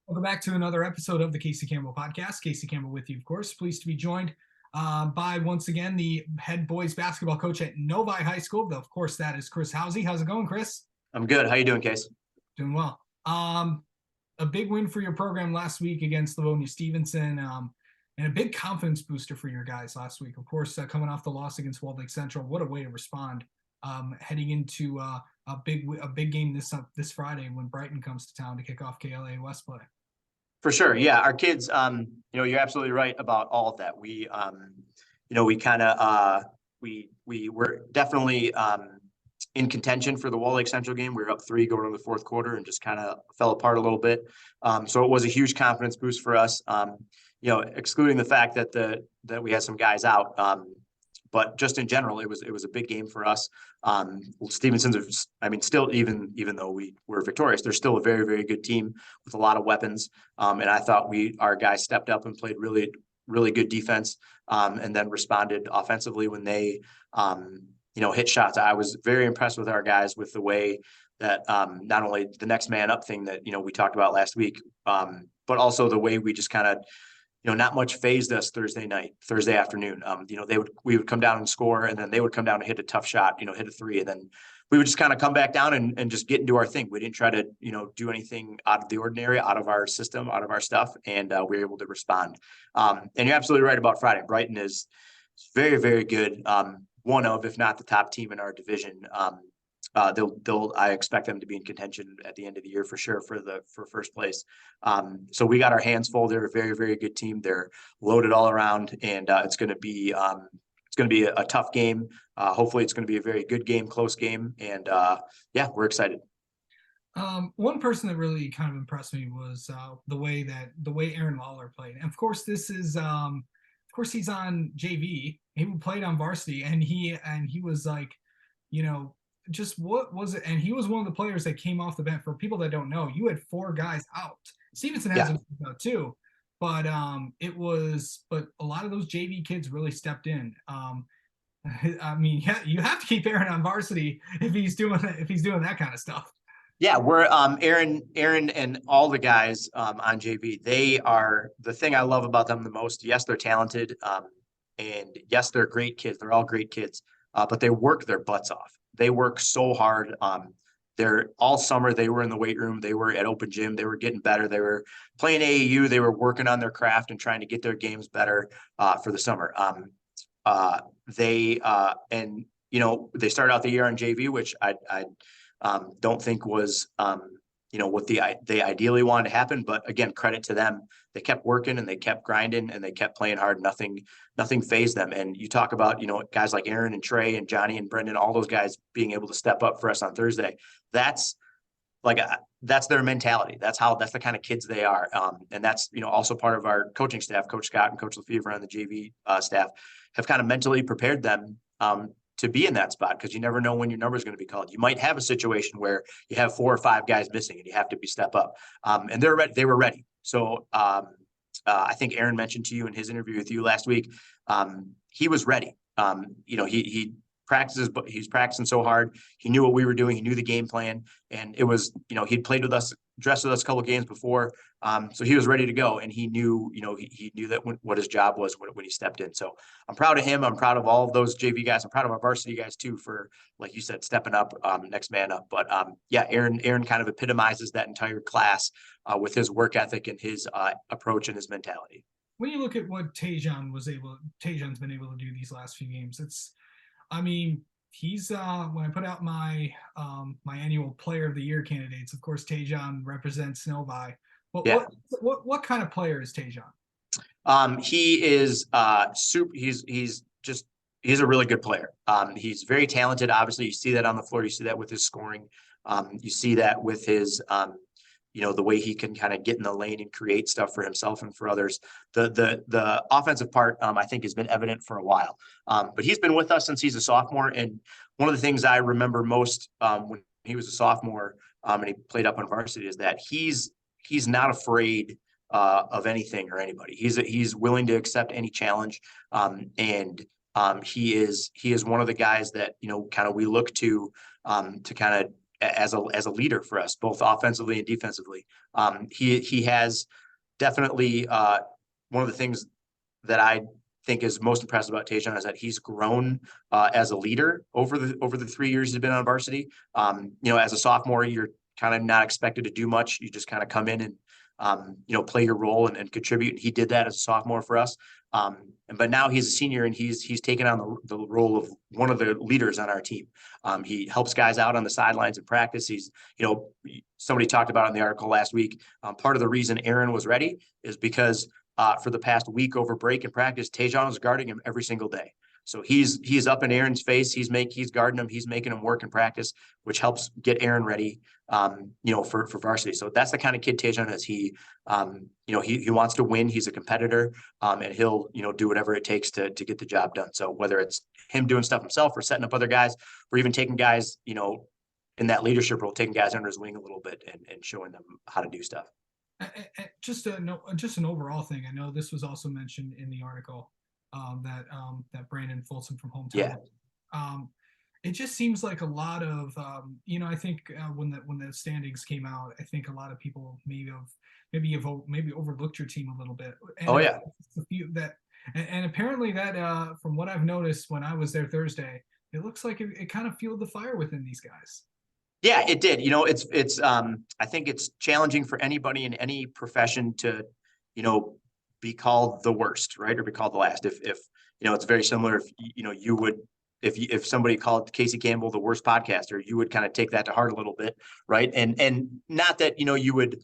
Welcome back to another episode of the Casey Campbell Podcast. Casey Campbell with you, of course. Pleased to be joined by, once again, the head boys basketball coach at Novi High School. Of course, that is Chris Housey. How's it going, Chris? I'm good. How you doing, Case? Doing well. A big win for your program last week against Livonia Stevenson, and a big confidence booster for your guys last week. Of course, coming off the loss against Walled Lake Central, what a way to respond heading into a big game this Friday when Brighton comes to town to kick off KLA West play. For sure. Yeah, our kids, you're absolutely right about all of that. We were definitely in contention for the Wall Lake Central game. We were up 3 going into the fourth quarter and just kind of fell apart a little bit. So it was a huge confidence boost for us. Excluding the fact that we had some guys out. But just in general, it was a big game for us. Stevenson's, still even though we were victorious, they're still a very, very good team with a lot of weapons. And I thought our guys stepped up and played really, really good defense, and then responded offensively when they, hit shots. I was very impressed with our guys with the way that not only the next man up thing that we talked about last week, but also the way we just kind of. Not much phased us Thursday afternoon. We would come down and score, and then they would come down and hit a tough shot, hit a 3, and then we would just kind of come back down and just get into our thing. We didn't try to, do anything out of the ordinary, out of our system, out of our stuff, and we were able to respond. And you're absolutely right about Friday. Brighton is very, very good. One of, if not the top team in our division. I expect them to be in contention at the end of the year for sure for first place. So we got our hands full. They're a very, very good team. They're loaded all around, and it's going to be a tough game. Hopefully, it's going to be a very good game, close game, and we're excited. One person that really kind of impressed me was the way Aaron Lawler played. And of course, he's on JV. He played on varsity, and he was like, just what was it? And he was one of the players that came off the bench. For people that don't know, you had 4 guys out. Stevenson has them out too, but a lot of those JV kids really stepped in. You have to keep Aaron on varsity if he's doing that kind of stuff. Yeah, we're Aaron and all the guys on JV. They are the thing I love about them the most. Yes, they're talented, and yes, they're great kids. They're all great kids, but they work their butts off. They work so hard. They're all summer. They were in the weight room. They were at open gym. They were getting better. They were playing AAU. They were working on their craft and trying to get their games better for the summer. They started out the year on JV, which I don't think was what they ideally wanted to happen. But again, credit to them. They kept working and they kept grinding and they kept playing hard. Nothing fazed them. And you talk about, guys like Aaron and Trey and Johnny and Brendan, all those guys being able to step up for us on Thursday. That's their mentality. That's the kind of kids they are. And that's, also part of our coaching staff. Coach Scott and Coach Lefevre on the JV staff have kind of mentally prepared them to be in that spot, because you never know when your number is going to be called. You might have a situation where you have 4 or 5 guys missing and you have to step up. And they're ready. They were ready. So I think Aaron mentioned to you in his interview with you last week, he was ready. He practices, but he's practicing so hard. He knew what we were doing. He knew the game plan, and it was, he'd played with us, dressed with us a couple of games before. So he was ready to go, and he knew, he knew that what his job was when he stepped in. So I'm proud of him. I'm proud of all of those JV guys. I'm proud of our varsity guys too, for, like you said, stepping up, next man up. But Aaron kind of epitomizes that entire class with his work ethic and his approach and his mentality. When you look at what Tajon's been able to do these last few games, he's when I put out my annual Player of the Year candidates, of course, Tajon represents Novi. What kind of player is Tajon? He is super. He's a really good player. He's very talented. Obviously, you see that on the floor. You see that with his scoring. You see that with his the way he can kind of get in the lane and create stuff for himself and for others. The offensive part, I think, has been evident for a while. But he's been with us since he's a sophomore. And one of the things I remember most when he was a sophomore and he played up on varsity is that he's not afraid of anything or anybody. He's willing to accept any challenge. He is one of the guys that, kind of we look to kind of as a leader for us, both offensively and defensively. He has definitely one of the things that I think is most impressive about Tajon is that he's grown as a leader over the 3 years he's been on varsity. As a sophomore, you're kind of not expected to do much. You just kind of come in and play your role and contribute. And he did that as a sophomore for us. But now he's a senior and he's taken on the role of one of the leaders on our team. He helps guys out on the sidelines in practice. He's, somebody talked about it in the article last week. Part of the reason Aaron was ready is because for the past week over break in practice, Tajon was guarding him every single day. So he's up in Aaron's face. He's guarding him. He's making him work in practice, which helps get Aaron ready, for varsity. So that's the kind of kid Tajon is. He wants to win. He's a competitor, and he'll do whatever it takes to get the job done. So whether it's him doing stuff himself or setting up other guys, or even taking guys, in that leadership role, taking guys under his wing a little bit and showing them how to do stuff. Just an overall thing. I know this was also mentioned in the article that Brandon Folsom from hometown. Yeah. It just seems like a lot of I think when the standings came out, I think a lot of people maybe overlooked your team a little bit. And Oh yeah. A few that and apparently that from what I've noticed when I was there Thursday, it looks like it kind of fueled the fire within these guys. Yeah, it did. It's I think it's challenging for anybody in any profession to, be called the worst, right? Or be called the last. If it's very similar. If you would, if somebody called Casey Campbell the worst podcaster, you would kind of take that to heart a little bit, right? And not that you would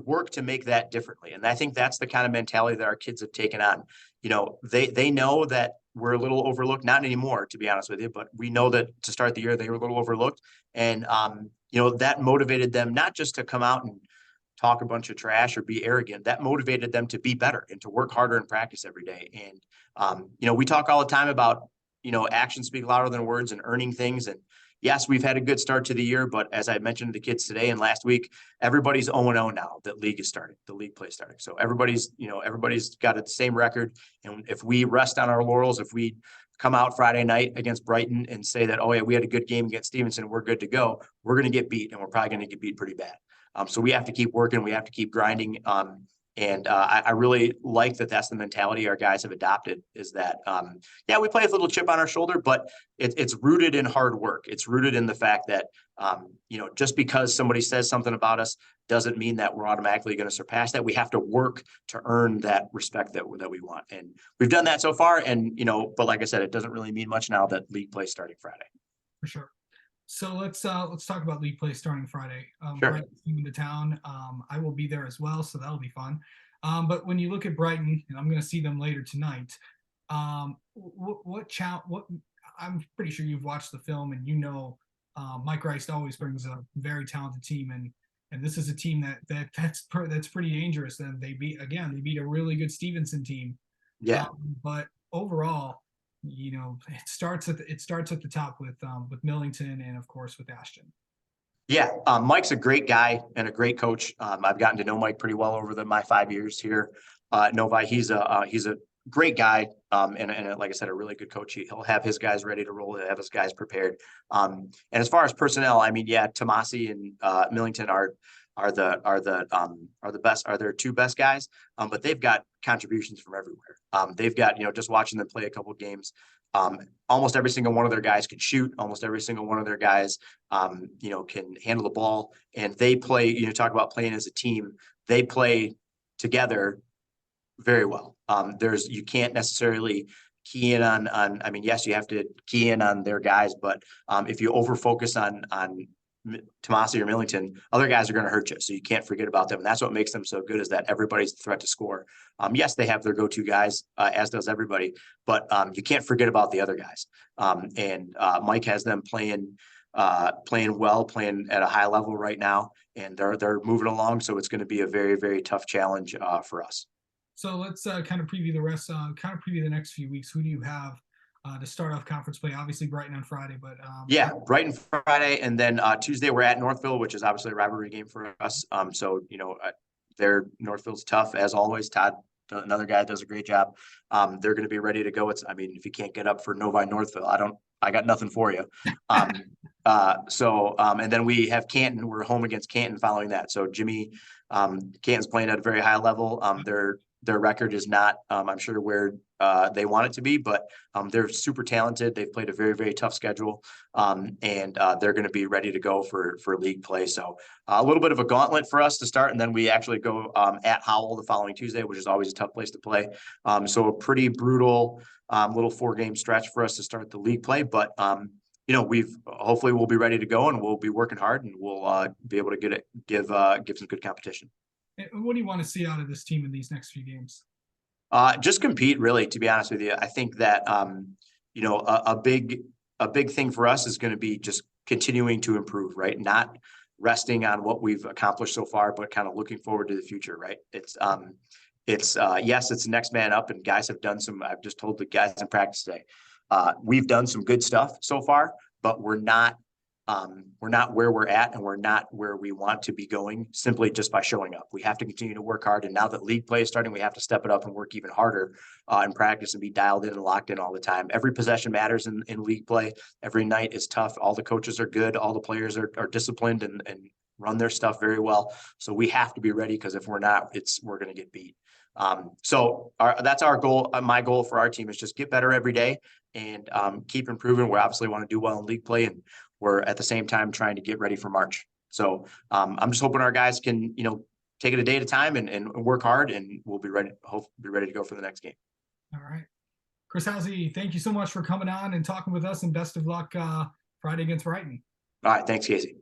work to make that differently. And I think that's the kind of mentality that our kids have taken on. They know that we're a little overlooked, not anymore, to be honest with you, but we know that to start the year, they were a little overlooked. And, that motivated them not just to come out and talk a bunch of trash or be arrogant. That motivated them to be better and to work harder in practice every day. And, we talk all the time about, actions speak louder than words and earning things. And yes, we've had a good start to the year, but as I mentioned to the kids today and last week, everybody's 0-0 now that league is starting, the league play starting. So everybody's got the same record. And if we rest on our laurels, if we come out Friday night against Brighton and say that, oh yeah, we had a good game against Stevenson, we're good to go, we're going to get beat, and we're probably going to get beat pretty bad. So we have to keep working. We have to keep grinding. I really like that that's the mentality our guys have adopted is that, we play with a little chip on our shoulder, but it's rooted in hard work. It's rooted in the fact that, just because somebody says something about us doesn't mean that we're automatically going to surpass that. We have to work to earn that respect that we want. And we've done that so far. And, but like I said, it doesn't really mean much now that league play starting Friday. For sure. So let's talk about league play starting Friday. Sure. Brighton's coming to town. I will be there as well, so that'll be fun. But when you look at Brighton, and I'm going to see them later tonight, what I'm pretty sure you've watched the film and Mike Rice always brings a very talented team, and this is a team that's pretty dangerous. And they beat a really good Stevenson team. Yeah. But overall, it starts at the top with Millington and of course with Ashton. Yeah, Mike's a great guy and a great coach. I've gotten to know Mike pretty well over my 5 years here at Novi. He's a great guy, and like I said, a really good coach. He'll have his guys ready to roll. He'll have his guys prepared. And as far as personnel, I mean, yeah, Tomasi and Millington are the best, are their two best guys. But they've got contributions from everywhere. They've got, just watching them play a couple of games. Almost every single one of their guys can shoot. Almost every single one of their guys, can handle the ball. And they play, talk about playing as a team. They play together very well. You can't necessarily key in on, I mean, yes, you have to key in on their guys, but if you over focus on Tomasi or Millington, other guys are going to hurt you. So you can't forget about them. And that's what makes them so good is that everybody's a threat to score. Yes, they have their go-to guys, as does everybody, but you can't forget about the other guys. Mike has them playing well, playing at a high level right now, and they're moving along. So it's going to be a very, very tough challenge for us. So let's kind of preview the next few weeks. Who do you have to start off conference play? Obviously Brighton on Friday, but Brighton Friday, and then Tuesday we're at Northville, which is obviously a rivalry game for us. Northville's tough as always. Todd, another guy, does a great job. They're going to be ready to go. If you can't get up for Novi Northville, I don't I got nothing for you. And then we have Canton. We're home against Canton following that. So Jimmy, Canton's playing at a very high level. Their record is not, I'm sure, where they want it to be, but they're super talented. They've played a very, very tough schedule, and they're going to be ready to go for league play. So a little bit of a gauntlet for us to start, and then we actually go at Howell the following Tuesday, which is always a tough place to play. So a pretty brutal little 4-game stretch for us to start the league play, but hopefully we'll be ready to go, and we'll be working hard, and we'll be able to give some good competition. What do you want to see out of this team in these next few games? Just compete, really, to be honest with you. I think that a big thing for us is going to be just continuing to improve, right? Not resting on what we've accomplished so far, but kind of looking forward to the future, right? It's yes, it's the next man up, and guys have done some. I've just told the guys in practice today, we've done some good stuff so far, but we're not where we're at, and we're not where we want to be going simply just by showing up. We have to continue to work hard. And now that league play is starting, we have to step it up and work even harder in practice and be dialed in and locked in all the time. Every possession matters in league play. Every night is tough. All the coaches are good. All the players are disciplined and run their stuff very well. So we have to be ready, because if we're not, we're going to get beat. That's our goal. My goal for our team is just get better every day and keep improving. We obviously want to do well in league play, and we're at the same time trying to get ready for March. So I'm just hoping our guys can, take it a day at a time and work hard, and we'll be ready to go for the next game. All right. Chris Housey, thank you so much for coming on and talking with us, and best of luck Friday against Brighton. All right. Thanks, Casey.